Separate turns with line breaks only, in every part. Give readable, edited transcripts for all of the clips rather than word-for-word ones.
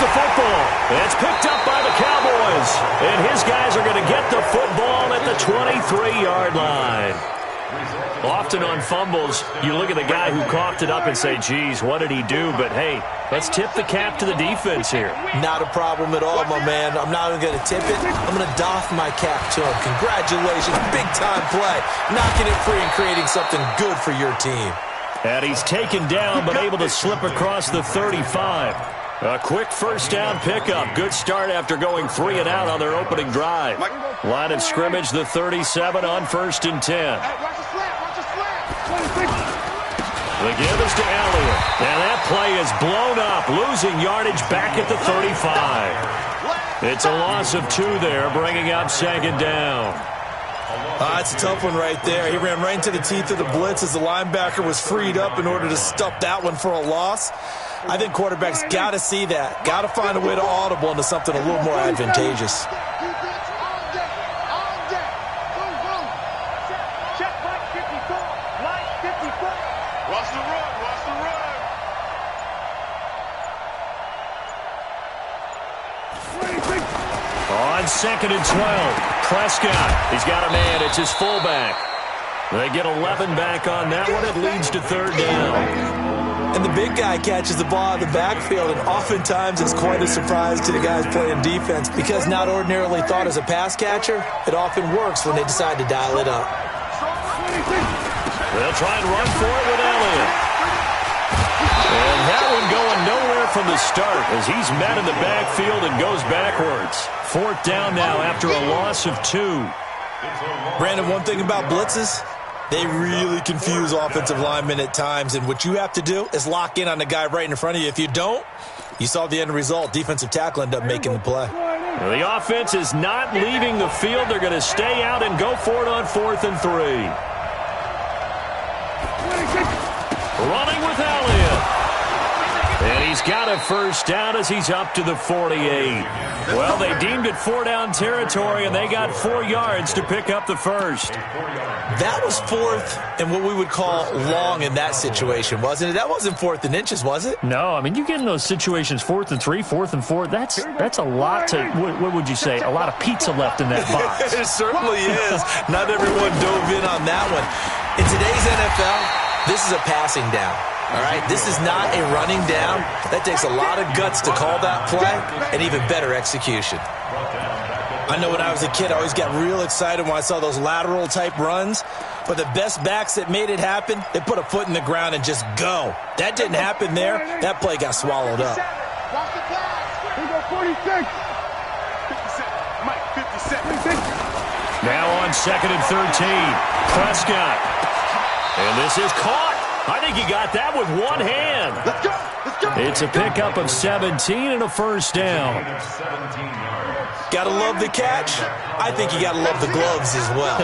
the football. It's picked up by the Cowboys. And his guys are going to get the football at the 23-yard line. Often on fumbles, you look at the guy who coughed it up and say, geez, what did he do? But, hey, let's tip the cap to the defense here.
Not a problem at all, my man. I'm not even going to tip it. I'm going to doff my cap to him. Congratulations. Big-time play. Knocking it free and creating something good for your team.
And he's taken down but able to slip across the 35. A quick first down pickup. Good start after going 3 and out on their opening drive. Line of scrimmage, the 37 on 1st and 10. The give is to Elliott. And that play is blown up, losing yardage back at the 35. It's a loss of 2 there, bringing up 2nd down.
It's a tough one right there. He ran right into the teeth of the blitz as the linebacker was freed up in order to stop that one for a loss. I think quarterbacks got to see that. Got to find a way to audible into something a little more advantageous.
On 2nd and 12, Prescott. He's got a man. It's his fullback. They get 11 back on that one. It leads to 3rd down.
And the big guy catches the ball in the backfield, and oftentimes it's quite a surprise to the guys playing defense because not ordinarily thought as a pass catcher, it often works when they decide to dial it up.
They'll try and run for it with Elliott. And that one going nowhere from the start as he's met in the backfield and goes backwards. 4th down now after a loss of 2.
Brandon, one thing about blitzes, they really confuse offensive linemen at times, and what you have to do is lock in on the guy right in front of you. If you don't, you saw the end result. Defensive tackle ended up making the play.
The offense is not leaving the field. They're going to stay out and go for it on 4th and 3. Running with Elliott. And he's got a first down as he's up to the 48. Well, they deemed it 4-down territory, and they got 4 yards to pick up the first.
That was 4th and what we would call long in that situation, wasn't it? That wasn't 4th and inches, was it?
No, I mean, you get in those situations 4th and 3, 4th and 4. That's a lot to, what would you say, a lot of pizza left in that box.
It certainly is. Not everyone dove in on that one. In today's NFL, this is a passing down. All right, this is not a running down. That takes a lot of guts to call that play and even better execution. I know when I was a kid, I always got real excited when I saw those lateral-type runs. But the best backs that made it happen, they put a foot in the ground and just go. That didn't happen there. That play got swallowed up.
Watch the pass. Here we go, 46. 57. Mike, 57.
Now on 2nd and 13, Prescott. And this is caught. I think he got that with one hand.
Let's go. Let's go.
It's a pickup of 17 and a first down.
Gotta love the catch. I think you gotta love the gloves as well.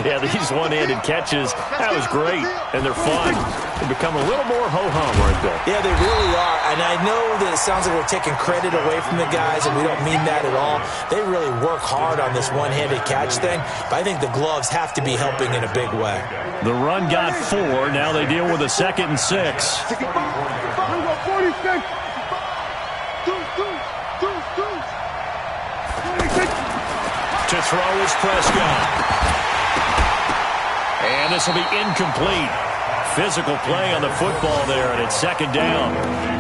Yeah, these one-handed catches, that was great, and they're fun. They become a little more ho-hum, aren't they?
Yeah, they really are, and I know that it sounds like we're taking credit away from the guys, and we don't mean that at all. They really work hard on this one-handed catch thing, but I think the gloves have to be helping in a big way.
The run got 4. Now they deal with a 2nd and 6.
46.
To throw is Prescott. And this will be incomplete. Physical play on the football there, and it's 2nd down.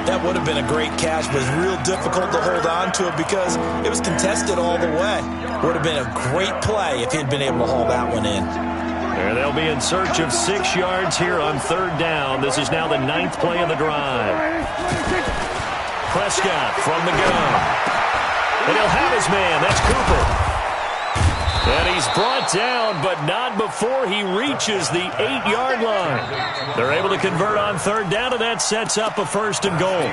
That would have been a great catch, but it's real difficult to hold on to it because it was contested all the way. Would have been a great play if he'd been able to haul that one in.
And they'll be in search of 6 yards here on 3rd down. This is now the 9th play of the drive. Prescott from the gun. And he'll have his man. That's Cooper. And he's brought down, but not before he reaches the 8-yard line. They're able to convert on 3rd down, and that sets up a 1st and goal.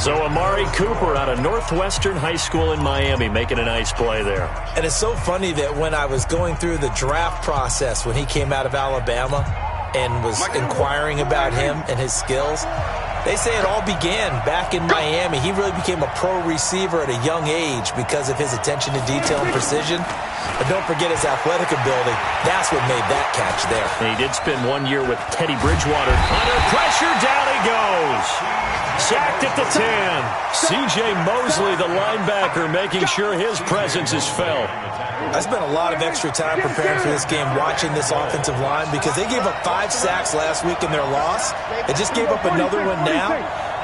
So Amari Cooper out of Northwestern High School in Miami making a nice play there.
And it's so funny that when I was going through the draft process when he came out of Alabama and was inquiring about him and his skills, they say it all began back in Miami. He really became a pro receiver at a young age because of his attention to detail and precision. But don't forget his athletic ability. That's what made that catch there.
And he did spend 1 year with Teddy Bridgewater. Under pressure, down he goes. sacked at the 10. C.J. Mosley, the linebacker, making sure his presence is felt.
I spent a lot of extra time preparing for this game, watching this offensive line, because they gave up 5 sacks last week in their loss. They just gave up another one now.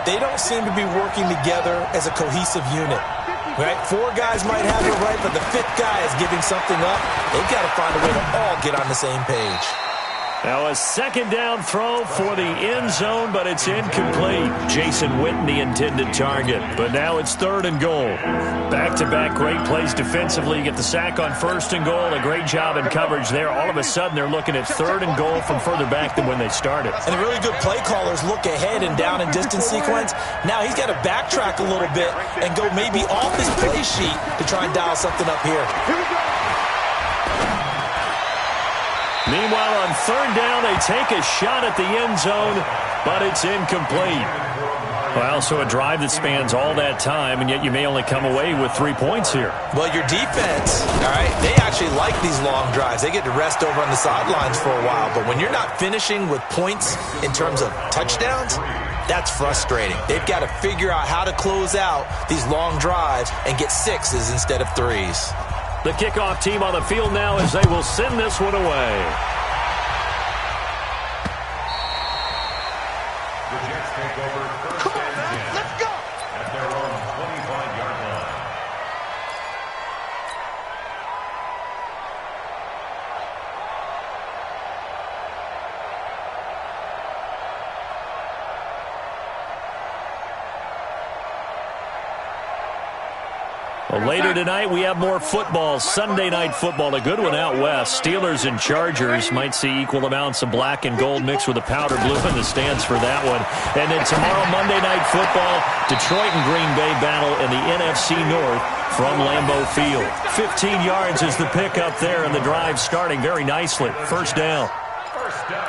They don't seem to be working together as a cohesive unit. Right? 4 guys might have it right, but the 5th guy is giving something up. They've got to find a way to all get on the same page.
Now a second down throw for the end zone, but it's incomplete. Jason Witten, the intended target. But now it's 3rd and goal. Back-to-back great plays defensively. Get the sack on 1st and goal. A great job in coverage there. All of a sudden, they're looking at 3rd and goal from further back than when they started.
And the really good play callers look ahead and down and distance sequence. Now he's got to backtrack a little bit and go maybe off his play sheet to try and dial something up here.
Here we go.
Meanwhile, on 3rd down, they take a shot at the end zone, but it's incomplete. Well, so a drive that spans all that time, and yet you may only come away with 3 points here.
Well, your defense, all right, they actually like these long drives. They get to rest over on the sidelines for a while, but when you're not finishing with points in terms of touchdowns, that's frustrating. They've got to figure out how to close out these long drives and get 6s instead of 3s.
The kickoff team on the field now as they will send this one away.
The Jets take over 1st and 10.
Let's go.
At their own 25-yard line.
Well, later tonight, we have more football. Sunday night football, a good one out west. Steelers and Chargers might see equal amounts of black and gold mixed with a powder blue in the stands for that one. And then tomorrow, Monday night football, Detroit and Green Bay battle in the NFC North from Lambeau Field. 15 yards is the pickup there, and the drive starting very nicely. 1st down.
First down.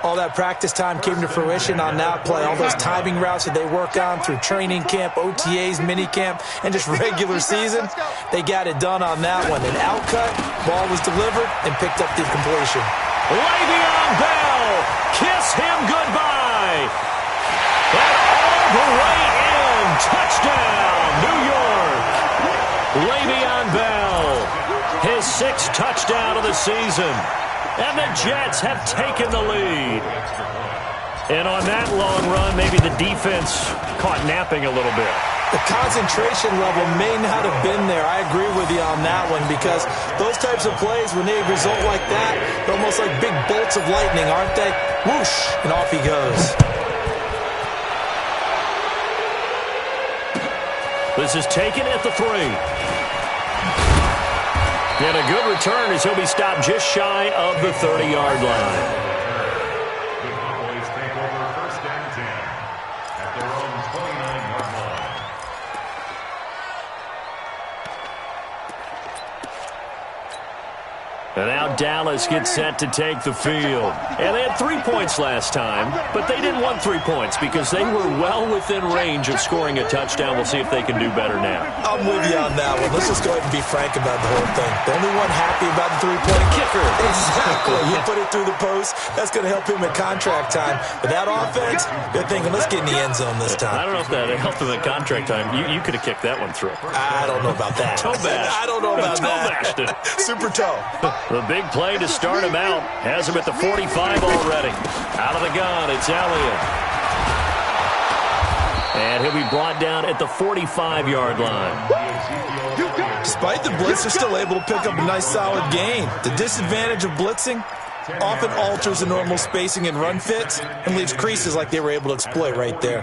All that practice time came to fruition on that play. All those timing routes that they work on through training camp, OTAs, minicamp, and just regular season, they got it done on that one. An outcut, ball was delivered, and picked up the completion.
Le'Veon Bell, kiss him goodbye. And all the way in, touchdown, New York. Le'Veon Bell, his 6th touchdown of the season. And the Jets have taken the lead. And on that long run, maybe the defense caught napping a little bit.
The concentration level may not have been there. I agree with you on that one, because those types of plays, when they result like that, they're almost like big bolts of lightning, aren't they? Whoosh, and off he goes.
This is taken at the 3. And a good return as he'll be stopped just shy of the 30-yard line.
The Cowboys take over 1st and 10. At their own 29-yard line.
And now Dallas gets set to take the field. And they had 3 points last time, but they didn't want 3 points because they were well within range of scoring a touchdown. We'll see if they can do better now.
I'm with you on that one. Let's just go ahead and be frank about the whole thing. The only one happy about the 3-point kicker. Exactly. You put it through the post. That's going to help him at contract time. But that offense, they're thinking, let's get in the end zone this time.
I don't know if that helped him at contract time. You could have kicked that one through.
I don't know about that.
Toe bash.
I don't know about
Toe
that.
bashed it.
Super toe.
The big play to start him out. Has him at the 45 already. Out of the gun, it's Elliott. And he'll be brought down at the 45-yard line.
Despite the blitz, they're still able to pick up a nice solid gain. The disadvantage of blitzing often alters the normal spacing and run fits and leaves creases like they were able to exploit right there.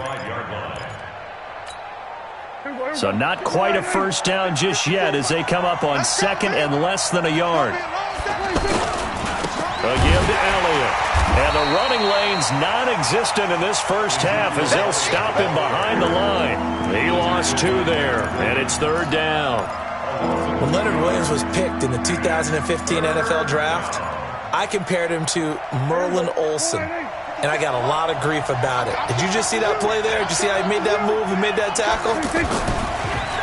So not quite a first down just yet as they come up on 2nd and less than a yard. Again to Elliott. And the running lane's non-existent in this first half as they'll stop him behind the line. He lost 2 there, and it's 3rd down.
When Leonard Williams was picked in the 2015 NFL Draft, I compared him to Merlin Olsen, and I got a lot of grief about it. Did you just see that play there? Did you see how he made that move and made that tackle?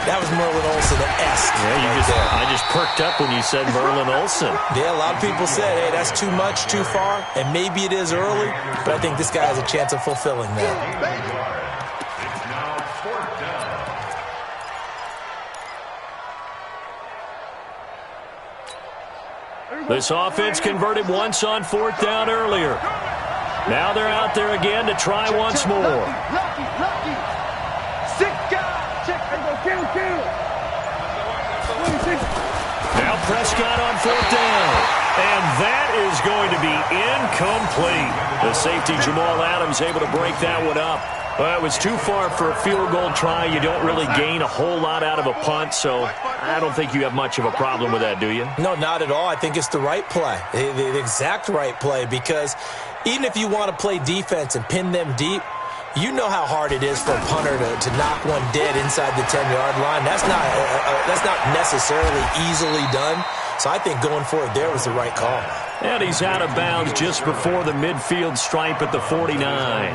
That was Merlin Olsen-esque.
Yeah, I just perked up when you said Merlin Olsen.
Yeah, a lot of people said, hey, that's too much, too far, and maybe it is early, but I think this guy has a chance of fulfilling that.
This offense converted once on 4th down earlier. Now they're out there again to try once more.
Lucky. 6 guys. Check. Kill.
Now Prescott on 4th down. And that is going to be incomplete. The safety, Jamal Adams, able to break that one up. Well, it was too far for a field goal try. You don't really gain a whole lot out of a punt, so I don't think you have much of a problem with that, do you?
No, not at all. I think it's the right play, the exact right play, because even if you want to play defense and pin them deep, you know how hard it is for a punter to knock one dead inside the 10-yard line. That's not necessarily easily done. So I think going for it there was the right call.
And he's out of bounds just before the midfield stripe at the 49.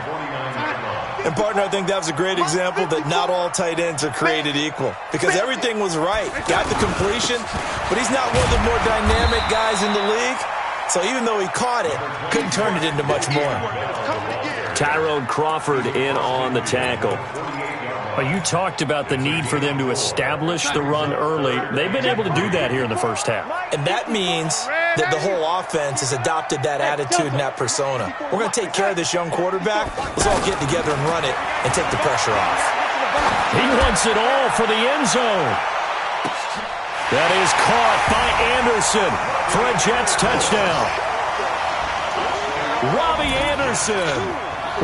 And, partner, I think that was a great example that not all tight ends are created equal. Because everything was right. Got the completion, but he's not one of the more dynamic guys in the league. So even though he caught it, couldn't turn it into much more.
Tyrone Crawford in on the tackle. Well, you talked about the need for them to establish the run early. They've been able to do that here in the first half.
And that means that the whole offense has adopted that attitude and that persona. We're going to take care of this young quarterback. Let's all get together and run it and take the pressure off.
He wants it all for the end zone. That is caught by Anderson for a Jets touchdown. Robbie Anderson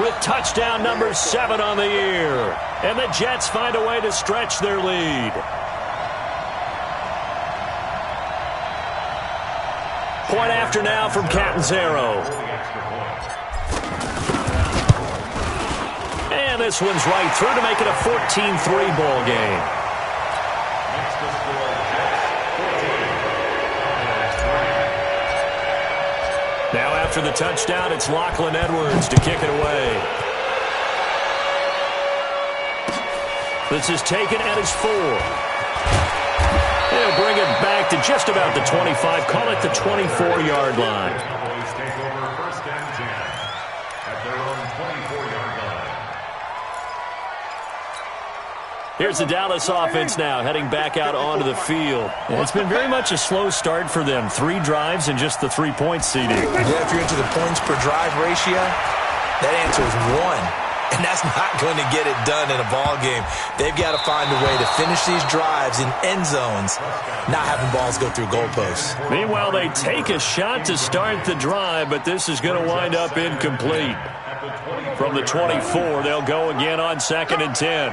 with touchdown number 7 on the year. And the Jets find a way to stretch their lead. Point after now from Catanzaro. And this one's right through to make it a 14-3 ball game. Now after the touchdown, it's Lachlan Edwards to kick it away. This is taken at his 4. They'll bring it back to just about the 25. Call it the 24-yard line.
Cowboys take over 1st and 10 at their own 24-yard line.
Here's the Dallas offense now heading back out onto the field. And it's been very much a slow start for them. 3 drives and just the 3-point seeding.
Yeah, if you're into the points per drive ratio, that answer is 1. And that's not going to get it done in a ball game. They've got to find a way to finish these drives in end zones, not having balls go through goalposts.
Meanwhile, they take a shot to start the drive, but this is going to wind up incomplete. From the 24, they'll go again on 2nd and 10.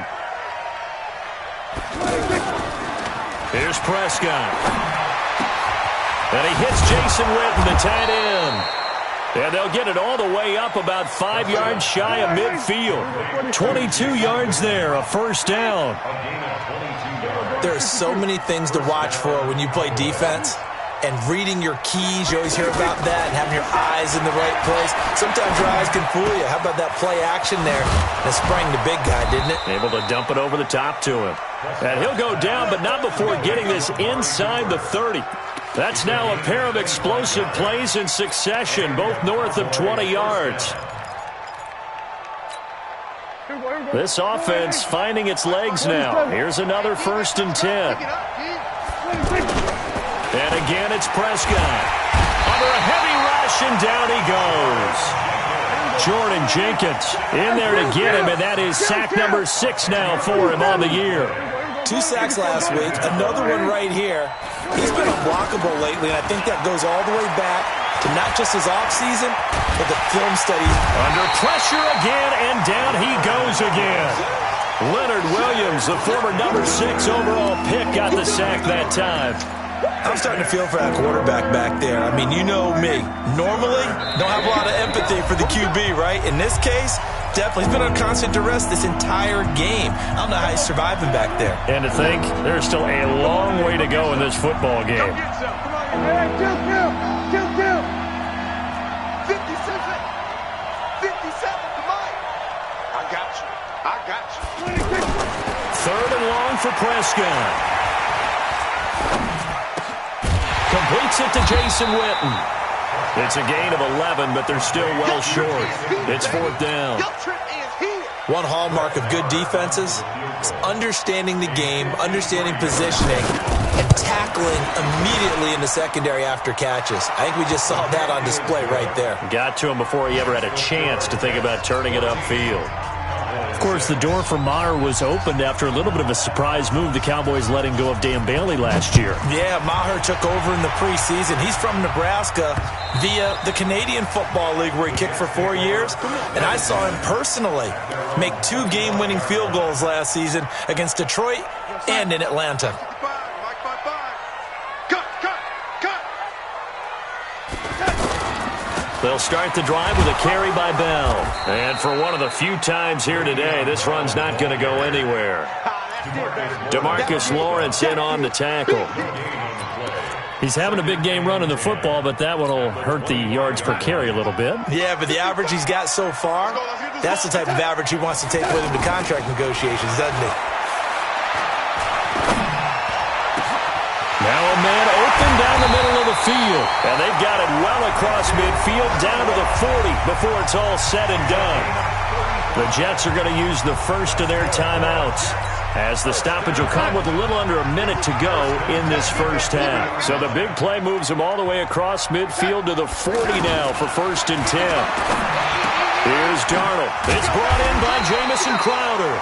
Here's Prescott. And he hits Jason Witten, the tight end. And they'll get it all the way up about 5 yards shy of midfield. 22 yards there, a 1st down.
There are so many things to watch for when you play defense. And reading your keys, you always hear about that, and having your eyes in the right place. Sometimes your eyes can fool you. How about that play action there? And it sprang the big guy, didn't it?
Able to dump it over the top to him. And he'll go down, but not before getting this inside the 30. That's now a pair of explosive plays in succession, both north of 20 yards. This offense finding its legs now. Here's another 1st and 10. And again, it's Prescott. Under a heavy rush, and down he goes. Jordan Jenkins in there to get him, and that is sack number 6 now for him on the year.
2 sacks last week, another one right here. He's been unblockable lately, and I think that goes all the way back to not just his offseason, but the film study.
Under pressure again, and down he goes again. Leonard Williams, the former number 6 overall pick, got the sack that time.
I'm starting to feel for that quarterback back there. I mean, you know me. Normally, don't have a lot of empathy for the QB, right? In this case, definitely. He's been on constant duress this entire game. I don't know how he's surviving back there.
And to think, there's still a long way to go in this football game.
Kill. 57, come on. I got you.
3rd and long for Prescott. Completes it to Jason Witten. It's a gain of 11, but they're still well short. It's 4th down.
One hallmark of good defenses is understanding the game, understanding positioning, and tackling immediately in the secondary after catches. I think we just saw that on display right there.
Got to him before he ever had a chance to think about turning it upfield. Of course, the door for Maher was opened after a little bit of a surprise move. The Cowboys letting go of Dan Bailey last year.
Yeah, Maher took over in the preseason. He's from Nebraska via the Canadian Football League where he kicked for 4 years. And I saw him personally make 2 game-winning field goals last season against Detroit and in Atlanta.
They'll start the drive with a carry by Bell. And for one of the few times here today, this run's not going to go anywhere. DeMarcus Lawrence in on the tackle. He's having a big game running the football, but that one will hurt the yards per carry a little bit.
Yeah, but the average he's got so far, that's the type of average he wants to take with him to contract negotiations, doesn't he?
Now a man open down the middle of the field. And they've got it well across midfield down to the 40 before it's all said and done. The Jets are going to use the first of their timeouts, as the stoppage will come with a little under a minute to go in this first half. So the big play moves them all the way across midfield to the 40 now for 1st and 10. Here's Darnold. It's brought in by Jamison Crowder.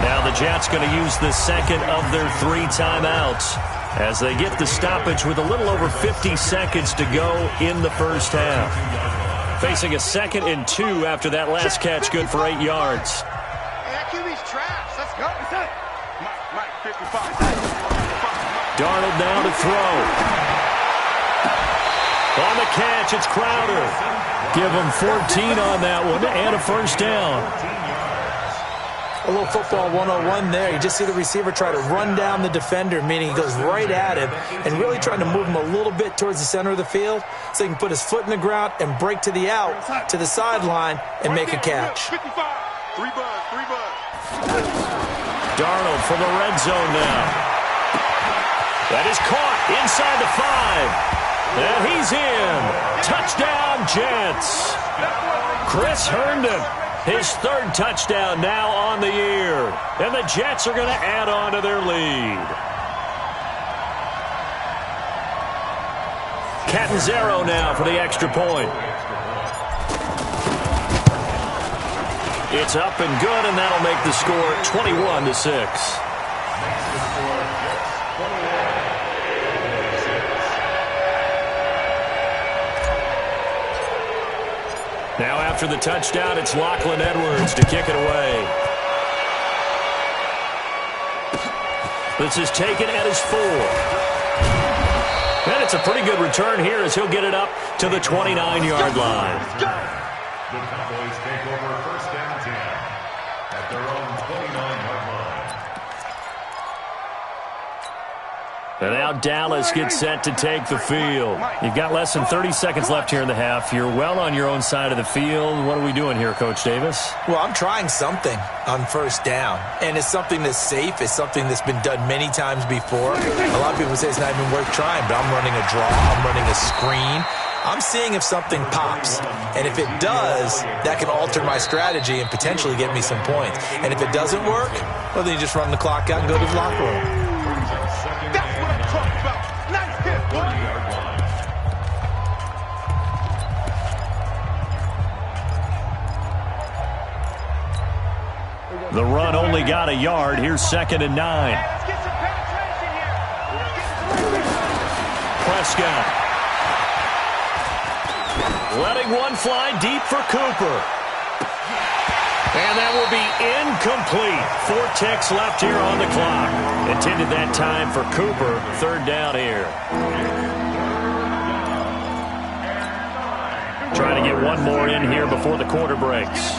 Now the Jets going to use the second of their 3 timeouts as they get the stoppage with a little over 50 seconds to go in the first half. Facing a 2nd and 2 after that last catch, good for 8 yards. Darnold now to throw. On the catch, it's Crowder. Give him 14 on that one and a first down.
A little football 101 there. You just see the receiver try to run down the defender, meaning he goes right at him and really trying to move him a little bit towards the center of the field so he can put his foot in the ground and break to the out, to the sideline, and make a catch.
Darnold from the red zone now. That is caught inside the 5. And he's in. Touchdown, Jets. Chris Herndon. His 3rd touchdown now on the year. And the Jets are going to add on to their lead. Catanzaro now for the extra point. It's up and good, and that'll make the score 21-6. Now after the touchdown, it's Lachlan Edwards to kick it away. This is taken at his 4. And it's a pretty good return here as he'll get it up to the 29-yard line.
The Cowboys take over 1st and 10 at their own 29-yard line.
And now Dallas gets set to take the field. You've got less than 30 seconds left here in the half. You're well on your own side of the field. What are we doing here, Coach Davis?
Well, I'm trying something on 1st down, and it's something that's safe. It's something that's been done many times before. A lot of people say it's not even worth trying, but I'm running a draw. I'm running a screen. I'm seeing if something pops, and if it does, that can alter my strategy and potentially get me some points. And if it doesn't work, well, then you just run the clock out and go to the locker room.
The run only got a yard. Here's 2nd and 9. Prescott. Letting one fly deep for Cooper. And that will be incomplete. 4 ticks left here on the clock. Intended that time for Cooper. 3rd down here. Trying to get one more in here before the quarter breaks.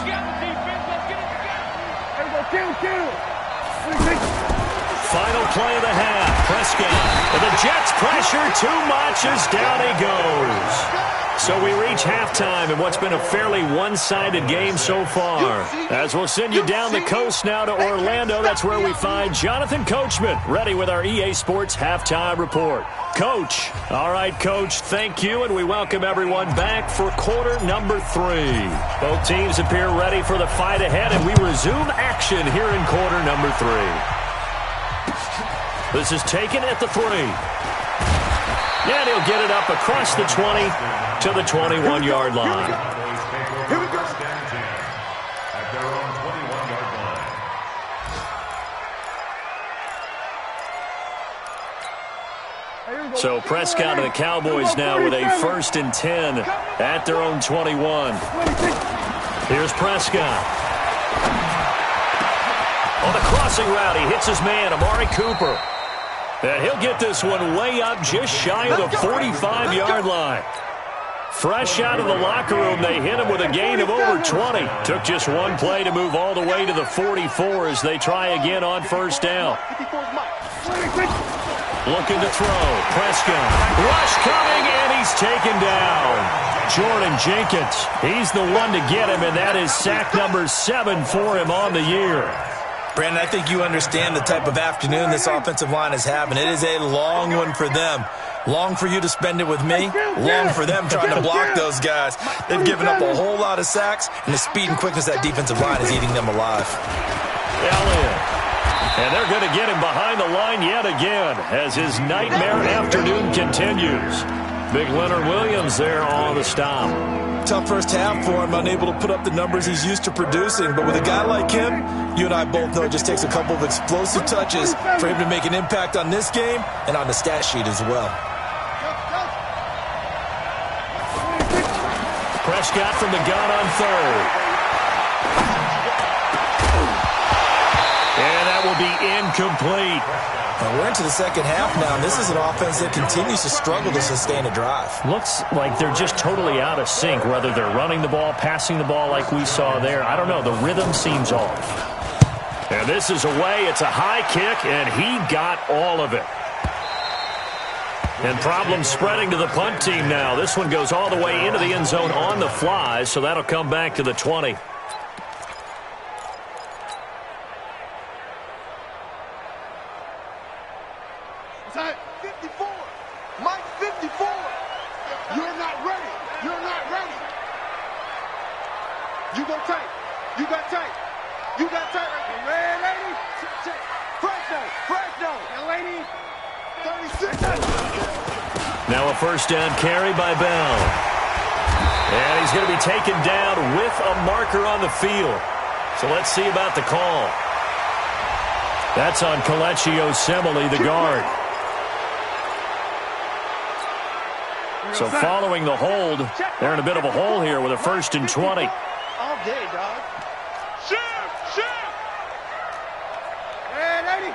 Final play of the half. Prescott. And the Jets pressure too much as down he goes. So we reach halftime in what's been a fairly one-sided game so far. As we'll send you down the coast now to Orlando, that's where we find Jonathan Coachman, ready with our EA Sports Halftime Report. Coach. All right, Coach, thank you, and we welcome everyone back for quarter number 3. Both teams appear ready for the fight ahead, and we resume action here in quarter number 3. This is taken at the 3. And he'll get it up across the 20 to the 21-yard line.
Here we go. First and 10 at their own 21-yard line.
So Prescott and the Cowboys now with a 1st and 10 at their own 21. Here's Prescott. On the crossing route, he hits his man, Amari Cooper. And he'll get this one way up just shy of the 45-yard line. Fresh out of the locker room, they hit him with a gain of over 20. Took just one play to move all the way to the 44 as they try again on 1st down. Looking to throw. Prescott. Rush coming, and he's taken down. Jordan Jenkins. He's the one to get him, and that is sack number 7 for him on the year.
Brandon, I think you understand the type of afternoon this offensive line is having. It is a long one for them. Long for you to spend it with me. Long for them trying to block those guys. They've given up a whole lot of sacks, and the speed and quickness of that defensive line is eating them alive.
Elliott. And they're going to get him behind the line yet again as his nightmare afternoon continues. Big Leonard Williams there on the stop.
Tough first half for him, unable to put up the numbers he's used to producing. But with a guy like him, you and I both know it just takes a couple of explosive touches for him to make an impact on this game and on the stat sheet as well.
Prescott from the gun on 3rd. And that will be incomplete.
And we're into the second half now, and this is an offense that continues to struggle to sustain a drive.
Looks like they're just totally out of sync, whether they're running the ball, passing the ball like we saw there. I don't know. The rhythm seems off. And this is away. It's a high kick, and he got all of it. And problems spreading to the punt team now. This one goes all the way into the end zone on the fly, so that'll come back to the 20.
Time 54. Mike 54. You're not ready. You're not ready. You go tight. You got tight. You got tight. Red lady. Fresno. Lady. 36.
Now a 1st down carry by Bell. And he's going to be taken down with a marker on the field. So let's see about the call. That's on Kelechi Osemele, the guard. So following the hold, they're in a bit of a hole here with a 1st and 20.
All day, dog. Shoot! Red lady.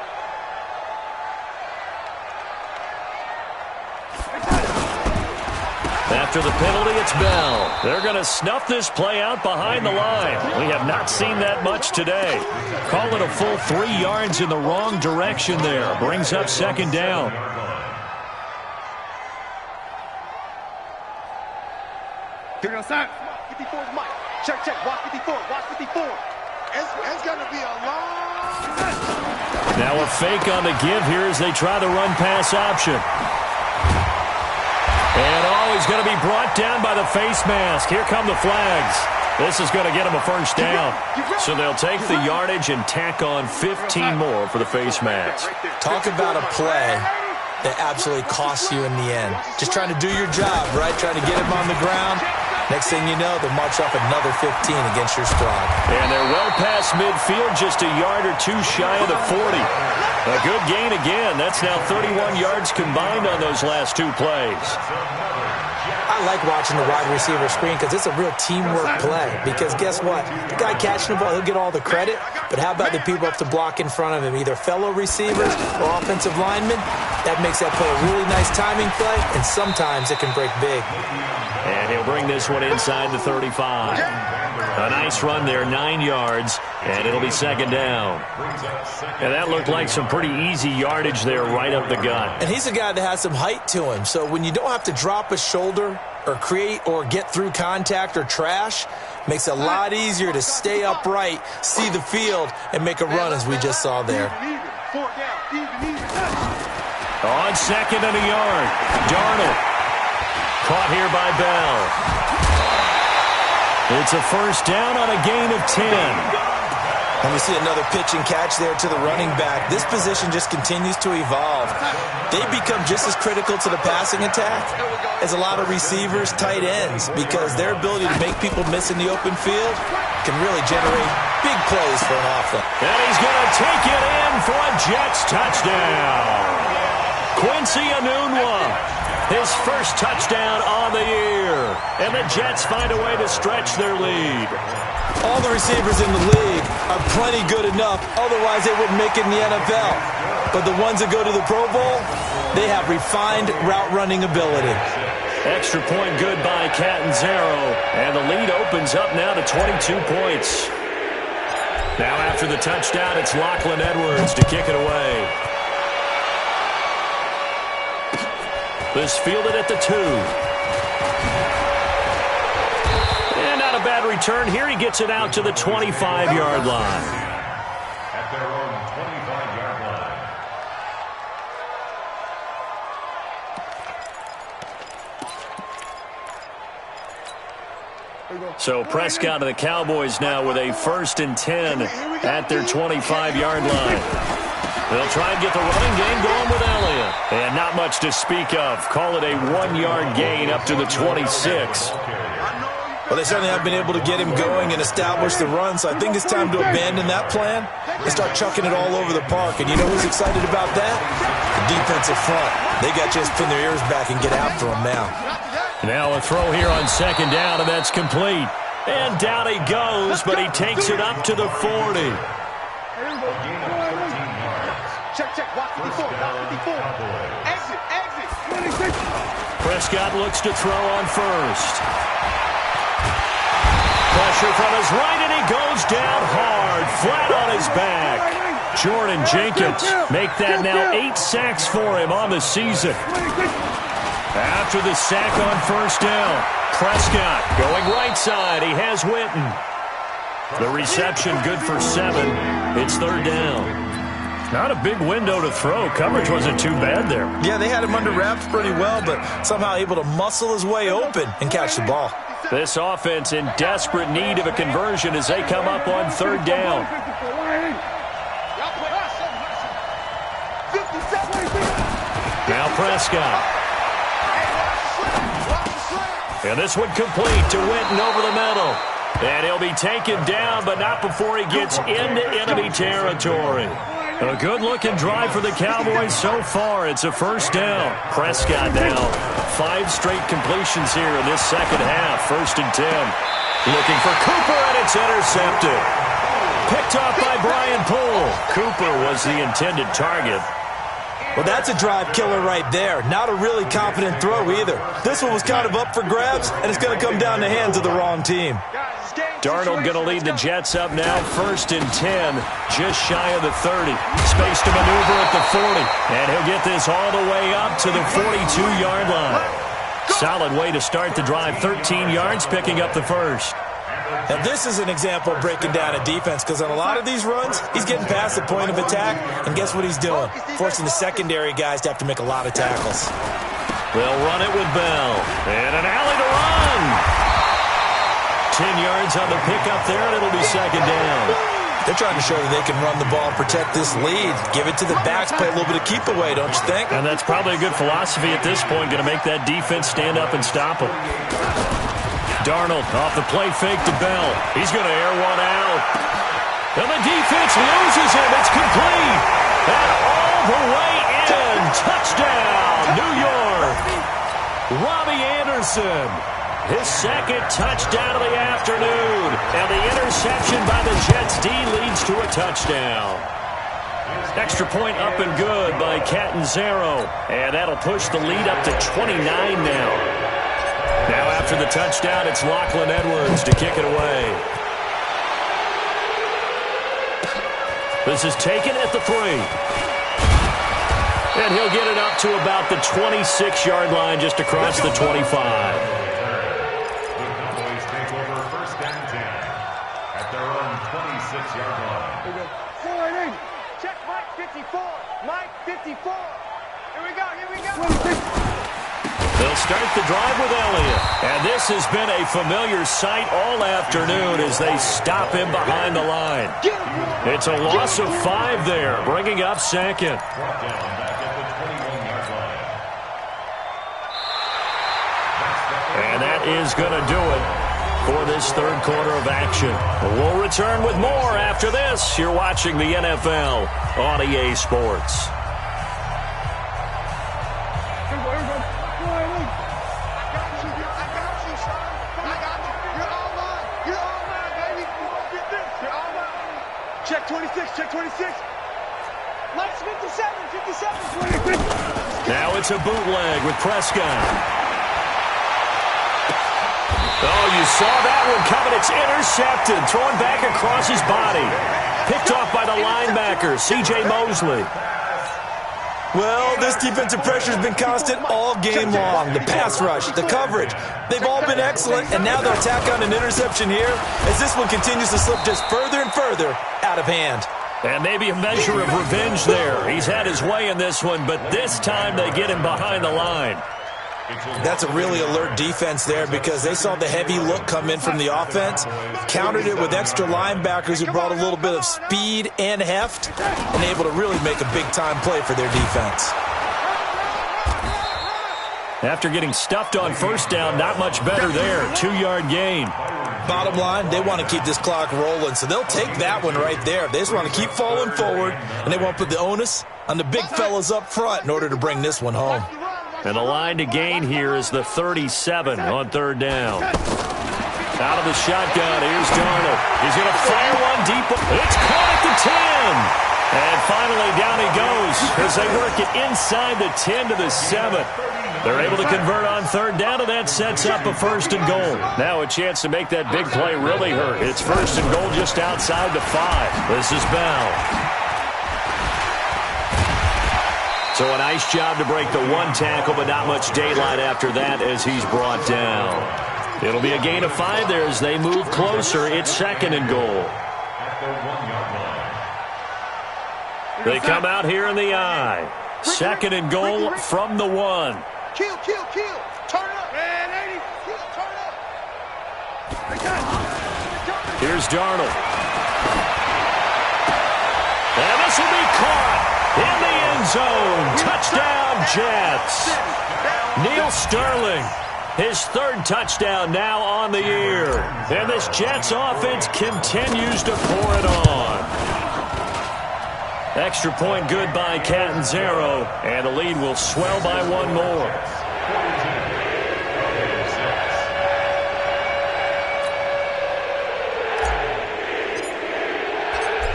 After the penalty, it's Bell. They're going to snuff this play out behind the line. We have not seen that much today. Call it a full 3 yards in the wrong direction there. Brings up 2nd down.
Here goes time. 54 is Mike. Check. Watch 54. Watch 54. It's going to be a long...
Now a fake on the give here as they try the run-pass option. And he's going to be brought down by the face mask. Here come the flags. This is going to get him a 1st down. So they'll take the yardage and tack on 15 more for the face mask.
Talk about a play that absolutely costs you in the end. Just trying to do your job, right? Trying to get him on the ground. Next thing you know, they'll march off another 15 against your squad.
And they're well past midfield, just a yard or 2 shy of the 40. A good gain again. That's now 31 yards combined on those last 2 plays.
I like watching the wide receiver screen because it's a real teamwork play. Because guess what? The guy catching the ball, he'll get all the credit. But how about the people up to block in front of him, either fellow receivers or offensive linemen? That makes that play a really nice timing play, and sometimes it can break big.
And he'll bring this one inside the 35. A nice run there, 9 yards, and it'll be 2nd down. And that looked like some pretty easy yardage there right up the gut.
And he's a guy that has some height to him, so when you don't have to drop a shoulder or create or get through contact or trash, makes it a lot easier to stay upright, see the field, and make a run as we just saw there.
On 2nd and a yard, Darnold. Caught here by Bell. It's a 1st down on a gain of 10.
And we see another pitch and catch there to the running back. This position just continues to evolve. They become just as critical to the passing attack as a lot of receivers, tight ends, because their ability to make people miss in the open field can really generate big plays for an offense.
And he's going to take it in for a Jets touchdown. Quincy Enunwa, his first touchdown on the year. And the Jets find a way to stretch their lead.
All the receivers in the league are plenty good enough, otherwise they wouldn't make it in the NFL. But the ones that go to the Pro Bowl, they have refined route running ability.
Extra point good by Catanzaro, and the lead opens up now to 22 points. Now after the touchdown, it's Lachlan Edwards to kick it away. This fielded at the 2. A bad return here. He gets it out to the 25-yard line.
At their own 25-yard line.
So Prescott and the Cowboys now with a 1st and 10 at their 25-yard line. They'll try and get the running game going with Elliott. And not much to speak of. Call it a 1-yard gain up to the 26.
Well, they certainly have been able to get him going and establish the run, so I think it's time to abandon that plan and start chucking it all over the park. And you know who's excited about that? The defensive front. They got to just pin their ears back and get after him now.
Now a throw here on 2nd down, and that's complete. And down he goes, but he takes it up to the 40.
Check, watch 54, exit.
Prescott looks to throw on 1st. Pressure from his right, and he goes down hard, flat on his back. Jordan Jenkins make that now 8 sacks for him on the season. After the sack on 1st down, Prescott going right side. He has Witten. The reception good for 7. It's 3rd down. Not a big window to throw. Coverage wasn't too bad there.
Yeah, they had him under wraps pretty well, but somehow able to muscle his way open and catch the ball.
This offense in desperate need of a conversion as they come up on 3rd down. Now Prescott. And this one complete to Witten over the middle. And he'll be taken down, but not before he gets into enemy territory. A good-looking drive for the Cowboys so far. It's a 1st down. Prescott now 5 straight completions here in this 2nd half. 1st and 10. Looking for Cooper, and it's intercepted. Picked off by Brian Poole. Cooper was the intended target.
Well, that's a drive killer right there. Not a really confident throw either. This one was kind of up for grabs, and it's going to come down the hands of the wrong team.
Darnold going to lead the Jets up now, 1st and 10, just shy of the 30. Space to maneuver at the 40, and he'll get this all the way up to the 42-yard line. Solid way to start the drive, 13 yards, picking up the 1st.
Now, this is an example of breaking down a defense, because on a lot of these runs, he's getting past the point of attack, and guess what he's doing? Forcing the secondary guys to have to make a lot of tackles.
They'll run it with Bell, and an alley to run. 10 yards on the pickup there, and it'll be 2nd down.
They're trying to show that they can run the ball, protect this lead, give it to the backs, play a little bit of keep away, don't you think?
And that's probably a good philosophy at this point, going to make that defense stand up and stop them. Darnold off the play fake to Bell. He's going to air one out. And the defense loses him. It's complete. And all the way in. Touchdown, New York. Robbie Anderson. His 2nd touchdown of the afternoon. And the interception by the Jets D leads to a touchdown. Extra point up and good by Catanzaro. And that'll push the lead up to 29 now. Now after the touchdown, it's Lachlan Edwards to kick it away. This is taken at the 3. And he'll get it up to about the 26-yard line just across the 25.
Check Mike 54. Mike 54. Here we go.
They'll start the drive with Elliott. And this has been a familiar sight all afternoon as they stop him behind the line. It's a loss of 5 there, bringing up second. And that is going to do it for this third quarter of action. We'll return with more after this. You're watching the NFL on EA Sports.
Check 26, check 26. Lights 57, 27, 26.
Now it's a bootleg with Prescott. Oh, you saw that one coming. It's intercepted. Thrown back across his body. Picked off by the linebacker, C.J. Mosley.
Well, this defensive pressure has been constant all game long. The pass rush, the coverage, they've all been excellent, and now they'll tack on an interception here as this one continues to slip just further and further out of hand.
And maybe a measure of revenge there. He's had his way in this one, but this time they get him behind the line.
That's a really alert defense there because they saw the heavy look come in from the offense, countered it with extra linebackers who brought a little bit of speed and heft, and able to really make a big-time play for their defense.
After getting stuffed on first down, not much better there. 2-yard gain.
Bottom line, they want to keep this clock rolling, so they'll take that one right there. They just want to keep falling forward, and they want to put the onus on the big fellas up front in order to bring this one home.
And the line to gain here is the 37 on third down. Out of the shotgun, here's Darnold. He's going to fire one deep. It's caught at the 10. And finally down he goes as they work it inside the 10 to the 7. They're able to convert on third down, and that sets up a 1st and goal. Now a chance to make that big play really hurt. It's 1st and goal just outside the 5. This is Bell. So a nice job to break the one tackle, but not much daylight after that as he's brought down. It'll be a gain of 5 there as they move closer. It's 2nd and goal. They come out here in the I. 2nd and goal from the 1.
Kill. Turn up. Man, 80. Kill, turn up.
Here's Darnold. And this will be caught in the end zone. Touchdown, Jets. Neil Sterling, his 3rd touchdown now on the year. And this Jets offense continues to pour it on. Extra point good by Catanzaro, and the lead will swell by 1 more.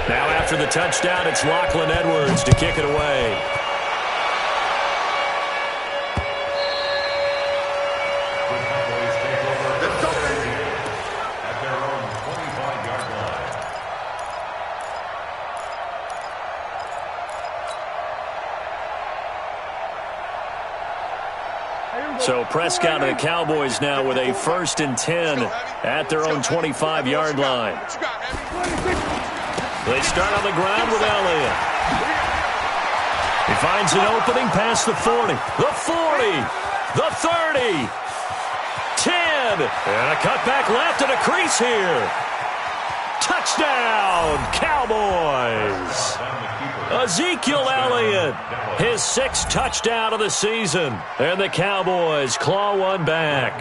Now after the touchdown, it's Lachlan Edwards to kick it away. So Prescott and the Cowboys now with a 1st and 10 at their own 25-yard line. They start on the ground with Elliott. He finds an opening past the 40. The 40. The 30. 10. And a cutback left and a crease here. Touchdown, Cowboys. Ezekiel Elliott, his 6th touchdown of the season. And the Cowboys claw one back.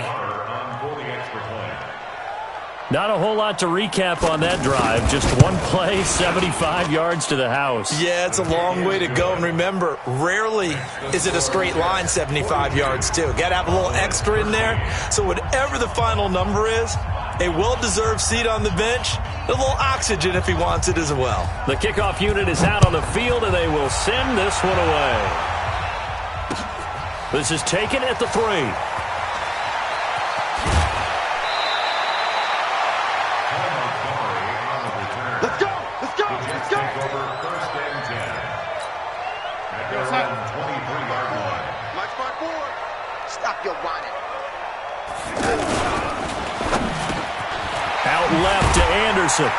Not a whole lot to recap on that drive. Just one play, 75 yards to the house.
Yeah, it's a long way to go. And remember, rarely is it a straight line 75 yards, too. Got to have a little extra in there. So whatever the final number is, a well-deserved seat on the bench, a little oxygen if he wants it as well.
The kickoff unit is out on the field, and they will send this one away. This is taken at the 3.
Let's go.
At their own 23-yard line.
March back forward. Stop your whining.
Out left to Anderson.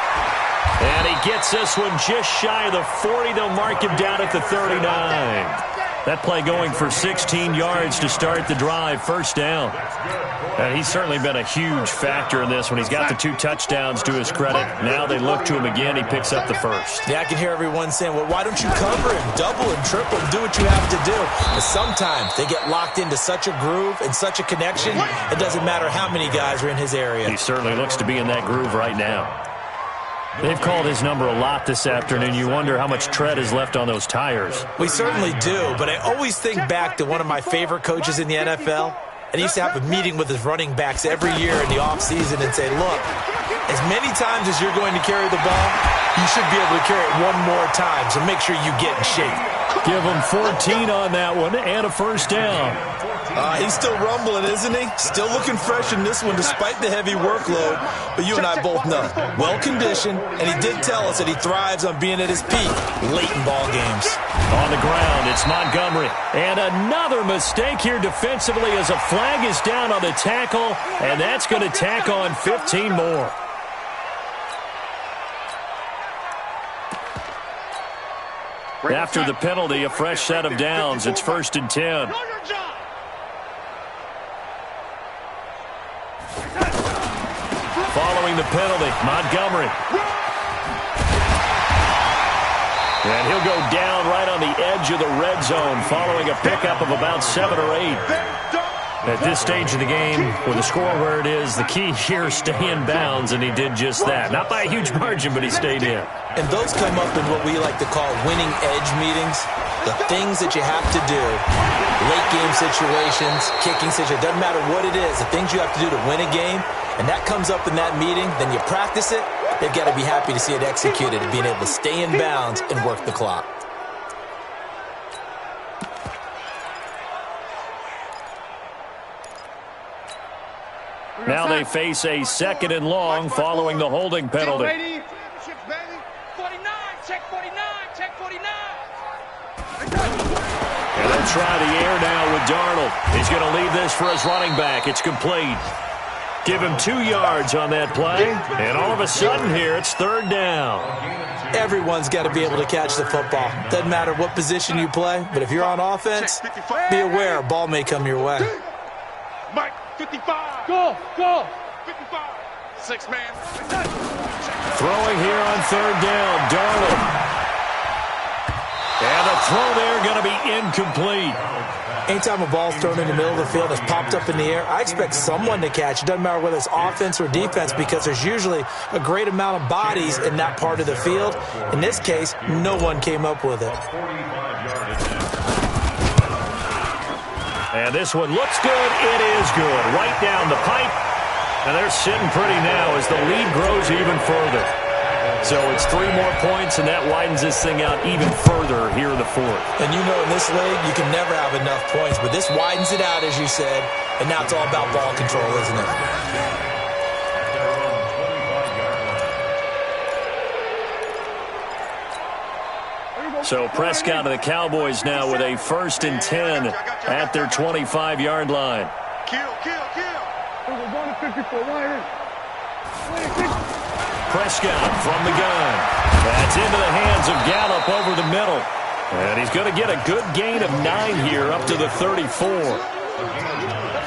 And he gets this one just shy of the 40. They'll mark him down at the 39. That play going for 16 yards to start the drive, first down. And he's certainly been a huge factor in this one. He's got the 2 touchdowns to his credit. Now they look to him again. He picks up the first.
Yeah, I can hear everyone saying, well, why don't you cover him? Double and triple and do what you have to do. But sometimes they get locked into such a groove and such a connection, it doesn't matter how many guys are in his area.
He certainly looks to be in that groove right now. They've called his number a lot this afternoon. You wonder how much tread is left on those tires.
We certainly do, but I always think back to one of my favorite coaches in the NFL. And he used to have a meeting with his running backs every year in the offseason and say, look, as many times as you're going to carry the ball, you should be able to carry it one more time, so make sure you get in shape.
Give him 14 on that one and a first down.
He's still rumbling, isn't he? Still looking fresh in this one despite the heavy workload. But you and I both know, well-conditioned, and he did tell us that he thrives on being at his peak late in ball games.
On the ground, it's Montgomery. And another mistake here defensively as a flag is down on the tackle, and that's going to tack on 15 more. After the penalty, a fresh set of downs. It's 1st and 10. Following the penalty, Montgomery. And he'll go down right on the edge of the red zone following a pickup of about 7 or 8. At this stage of the game, with the score where it is, the key here is stay in bounds, and he did just that. Not by a huge margin, but he stayed in.
And those come up in what we like to call winning edge meetings. The things that you have to do, late game situations, kicking situations, doesn't matter what it is, the things you have to do to win a game, and that comes up in that meeting, then you practice it, they've got to be happy to see it executed and being able to stay in bounds and work the clock.
Now they face a 2nd and long following the holding penalty.
49, check 49, check 49.
And they'll try the air now with Darnold. He's going to leave this for his running back. It's complete. Give him 2 yards on that play. And all of a sudden here, it's 3rd down.
Everyone's got to be able to catch the football. Doesn't matter what position you play, but if you're on offense, be aware a ball may come your way.
Mike, 55. Go, go. 55. 6 man.
Throwing here on 3rd down, Darnold. And the throw there going to be incomplete.
Anytime a ball's thrown in the middle of the field, it's popped up in the air, I expect someone to catch it. Doesn't matter whether it's offense or defense, because there's usually a great amount of bodies in that part of the field. In this case, no one came up with it.
And this one looks good. It is good. Right down the pipe. And they're sitting pretty now as the lead grows even further. So it's 3 more points, and that widens this thing out even further here in the 4th.
And you know in this league, you can never have enough points, but this widens it out, as you said, and now it's all about ball control, isn't it?
So Prescott and the Cowboys now with a 1st and 10 at their 25-yard line.
Kill. We're going to 54.
Prescott from the gun. That's into the hands of Gallup over the middle. And he's going to get a good gain of 9 here up to the 34.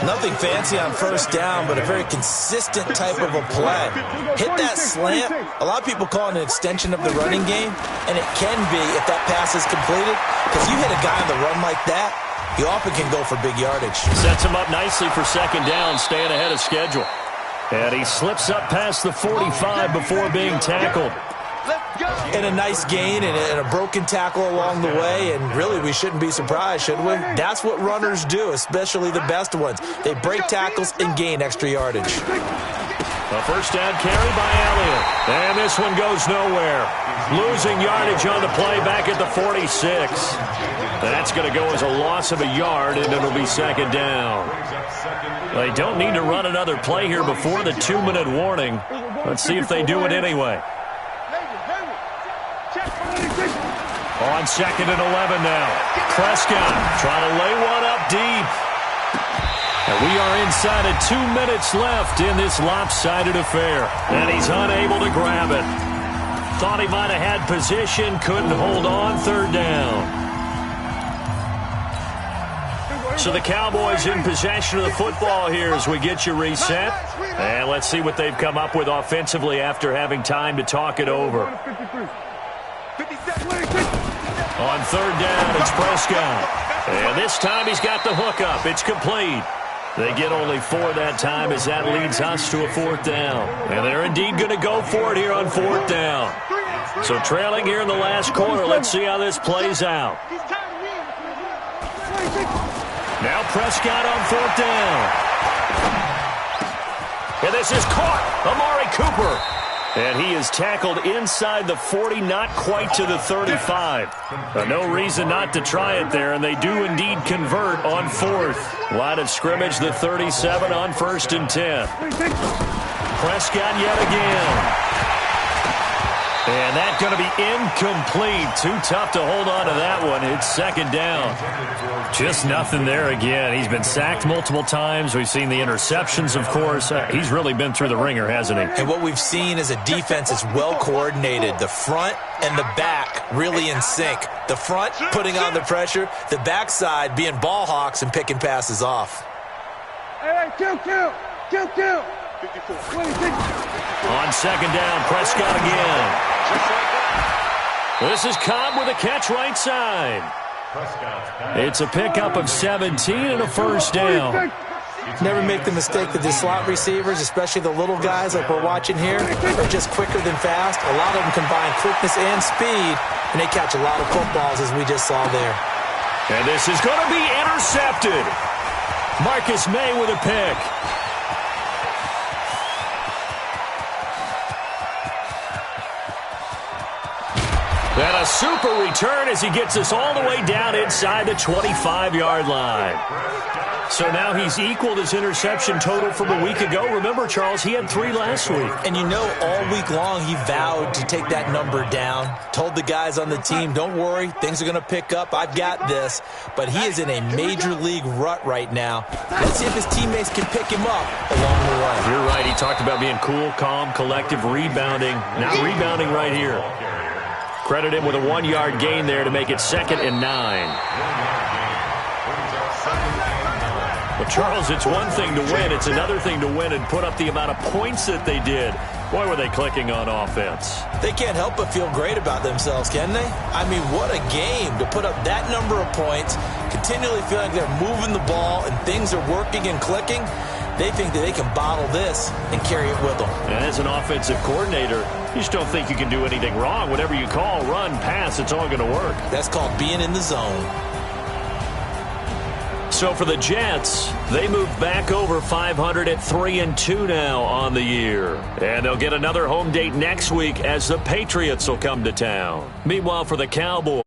Nothing fancy on 1st down, but a very consistent type of a play. Hit that slant. A lot of people call it an extension of the running game, and it can be if that pass is completed, because you hit a guy on the run like that, he often can go for big yardage.
Sets him up nicely for 2nd down, staying ahead of schedule. And he slips up past the 45 before being tackled.
And a nice gain and a broken tackle along the way, and really we shouldn't be surprised, should we? That's what runners do, especially the best ones. They break tackles and gain extra yardage.
A 1st down carry by Elliott. And this one goes nowhere. Losing yardage on the play back at the 46. That's going to go as a loss of a yard, and it'll be 2nd down. They don't need to run another play here before the 2-minute warning. Let's see if they do it anyway. On 2nd and 11 now. Prescott trying to lay one up deep. And we are inside of 2 minutes left in this lopsided affair. And he's unable to grab it. Thought he might have had position, couldn't hold on. 3rd down. So the Cowboys in possession of the football here as we get you reset. And let's see what they've come up with offensively after having time to talk it over. On third down, it's Prescott. And this time he's got the hookup. It's complete. They get only 4 that time as that leads us to a 4th down. And they're indeed going to go for it here on 4th down. So trailing here in the last quarter. Let's see how this plays out. Now Prescott on 4th down. And this is caught. Amari Cooper. And he is tackled inside the 40, not quite to the 35. No reason not to try it there, and they do indeed convert on 4th. Line of scrimmage, the 37 on 1st and 10. Prescott yet again. And that's going to be incomplete. Too tough to hold on to that one. It's 2nd down. Just nothing there again. He's been sacked multiple times. We've seen the interceptions, of course. He's really been through the ringer, hasn't he?
And what we've seen is a defense that's well coordinated. The front and the back really in sync. The front putting on the pressure. The backside being ball hawks and picking passes off.
Hey, kill.
On 2nd down, Prescott again. This is Cobb with a catch right side. It's a pickup of 17 and a 1st down.
Never make the mistake that the slot receivers, especially the little guys like we're watching here, are just quicker than fast. A lot of them combine quickness and speed, and they catch a lot of footballs, as we just saw there.
And this is going to be intercepted. Marcus May with a pick. And a super return as he gets us all the way down inside the 25-yard line. So now he's equaled his interception total from a week ago. Remember, Charles, he had 3 last week.
And you know, all week long he vowed to take that number down. Told the guys on the team, don't worry, things are going to pick up. I've got this. But he is in a major league rut right now. Let's see if his teammates can pick him up along the way.
You're right. He talked about being cool, calm, collective, rebounding. Now rebounding right here. Credit him with a 1-yard gain there to make it 2nd and 9. Well, Charles, it's one thing to win. It's another thing to win and put up the amount of points that they did. Boy, were they clicking on offense.
They can't help but feel great about themselves, can they? I mean, what a game to put up that number of points, continually feeling like they're moving the ball and things are working and clicking. They think that they can bottle this and carry it with them.
And as an offensive coordinator, you just don't think you can do anything wrong. Whatever you call, run, pass, it's all going to work.
That's called being in the zone.
So for the Jets, they move back over 500 at 3-2 now on the year. And they'll get another home date next week as the Patriots will come to town. Meanwhile, for the Cowboys,